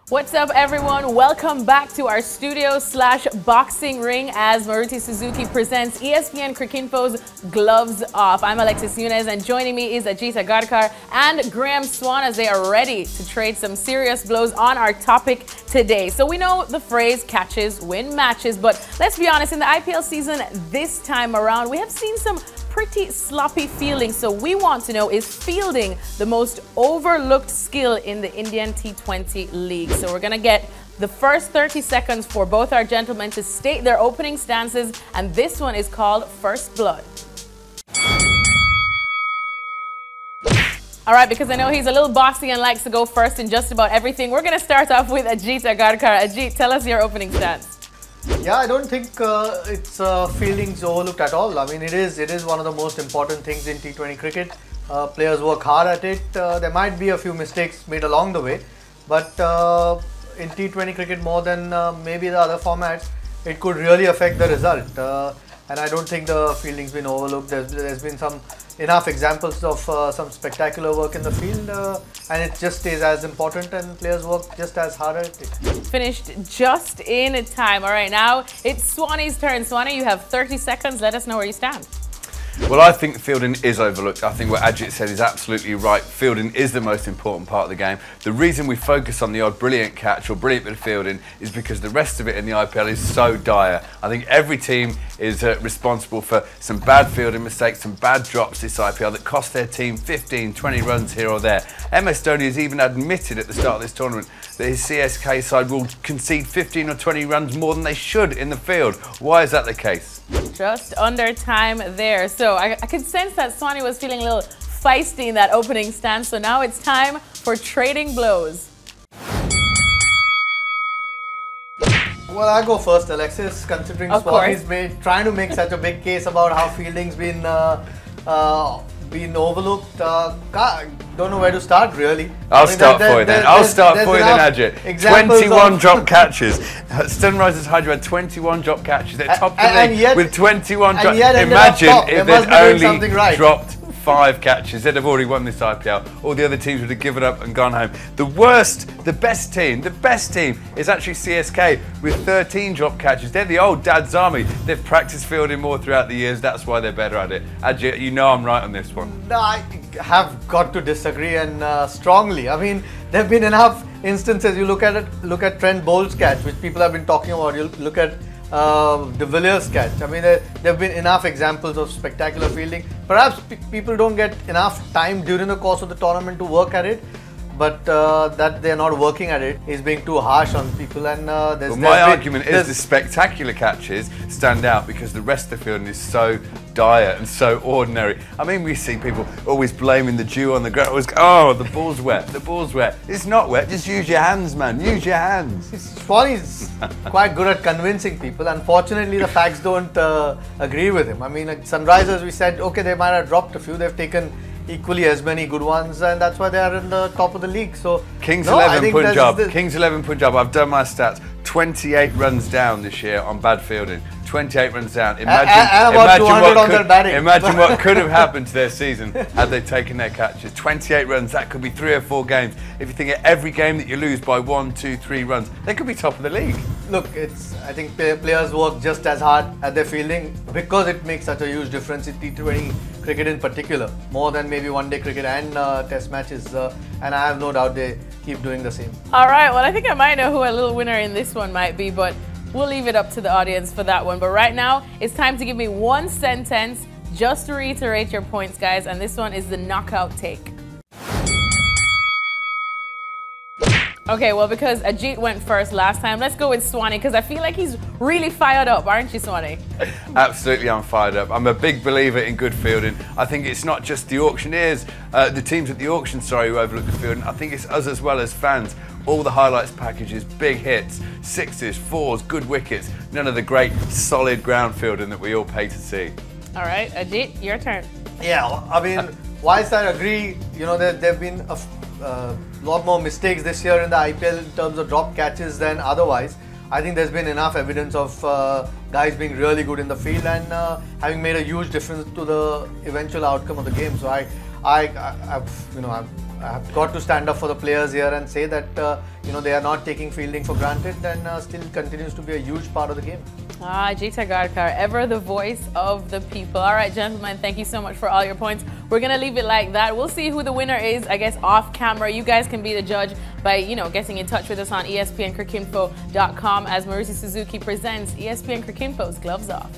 What's up, everyone? Welcome back to our studio/boxing ring as Maruti Suzuki presents ESPNcricinfo's Gloves Off. I'm Alexis Nunez, and joining me is Ajit, Agarkar and Graeme Swann as they are ready to trade some serious blows on our topic today. So we know the phrase catches win matches, but let's be honest, in the IPL season this time around, we have seen some pretty sloppy fielding. So we want to know, is fielding the most overlooked skill in the Indian T20 League? So we're going to get the first 30 seconds for both our gentlemen to state their opening stances, and this one is called First Blood. All right, because I know he's a little bossy and likes to go first in just about everything, we're going to start off with Ajit Agarkar. Ajit, tell us your opening stance. Yeah, I don't think it's fielding's overlooked at all. I mean, it is one of the most important things in T20 cricket. Players work hard at it. There might be a few mistakes made along the way, but in T20 cricket more than maybe the other formats, it could really affect the result. And I don't think the fielding's been overlooked. There's been enough examples of some spectacular work in the field, and it just stays as important, and players work just as hard at it. Finished just in time. All right, now it's Swanny's turn. Swanny, you have 30 seconds. Let us know where you stand. Well, I think fielding is overlooked. I think what Ajit said is absolutely right. Fielding is the most important part of the game. The reason we focus on the odd brilliant catch or brilliant bit of fielding is because the rest of it in the IPL is so dire. I think every team is responsible for some bad fielding mistakes, some bad drops this IPL that cost their team 15, 20 runs here or there. MS Dhoni has even admitted at the start of this tournament that his CSK side will concede 15 or 20 runs more than they should in the field. Why is that the case? Just under time there. So I can sense that Swanny was feeling a little feisty in that opening stance. So now it's time for trading blows. Well, I'll go first, Alexis, considering Swanny's trying to make such a big case about how fielding's been overlooked. Don't know where to start, really. I'll start for you then, Ajit. 21 drop catches. Sunrisers Hyderabad 21 drop catches. They're top of the league with 21 drop. Imagine if they'd only dropped 5 catches. They'd have already won this IPL. All the other teams would have given up and gone home. The best team is actually CSK with 13 drop catches. They're the old dad's army. They've practiced fielding more throughout the years. That's why they're better at it. Ajit, you know I'm right on this one. No, I have got to disagree, and strongly. I mean, there have been enough instances. You look at Trent Bowles' catch, which people have been talking about. You look at De Villiers' catch. I mean, there have been enough examples of spectacular fielding. Perhaps people don't get enough time during the course of the tournament to work at it, but that they're not working at it is being too harsh on people. And my argument is the spectacular catches stand out because the rest of the fielding is so dire and so ordinary. I mean, we see people always blaming the dew on the ground. Always go, oh, the ball's wet, the ball's wet. It's not wet, just use your hands, man, use your hands. Swanny's quite good at convincing people. Unfortunately, the facts don't agree with him. I mean, at Sunrisers, we said, okay, they might have dropped a few, they've taken equally as many good ones, and that's why they are in the top of the league. So Kings 11 Punjab, I've done my stats, 28 runs down this year on bad fielding. 28 runs down. Imagine what could have happened to their season had they taken their catches. 28 runs, that could be 3 or 4 games. If you think of every game that you lose by 1, 2, 3 runs, they could be top of the league. Look, I think players work just as hard at their fielding because it makes such a huge difference in T20 cricket in particular, more than maybe one-day cricket and test matches. And I have no doubt they keep doing the same. All right, well, I think I might know who a little winner in this one might be, but we'll leave it up to the audience for that one. But right now, it's time to give me one sentence just to reiterate your points, guys. And this one is the knockout take. Okay, well, because Ajit went first last time, let's go with Swanny, because I feel like he's really fired up, aren't you, Swanny? Absolutely, I'm fired up. I'm a big believer in good fielding. I think it's not just the auctioneers, the teams at the auction, who overlook the fielding. I think it's us as well as fans. All the highlights packages, big hits, 6s, 4s, good wickets. None of the great, solid ground fielding that we all pay to see. All right, Ajit, your turn. Yeah, I mean, whilst I agree, you know, there have been a lot more mistakes this year in the IPL in terms of drop catches than otherwise. I think there's been enough evidence of guys being really good in the field and having made a huge difference to the eventual outcome of the game. So I've have got to stand up for the players here and say that they are not taking fielding for granted, and still continues to be a huge part of the game. Ajit Agarkar, ever the voice of the people. All right, gentlemen, thank you so much for all your points. We're going to leave it like that. We'll see who the winner is, I guess, off camera. You guys can be the judge by, getting in touch with us on ESPNcricinfo.com as Maruti Suzuki presents ESPN Cricinfo's Gloves Off.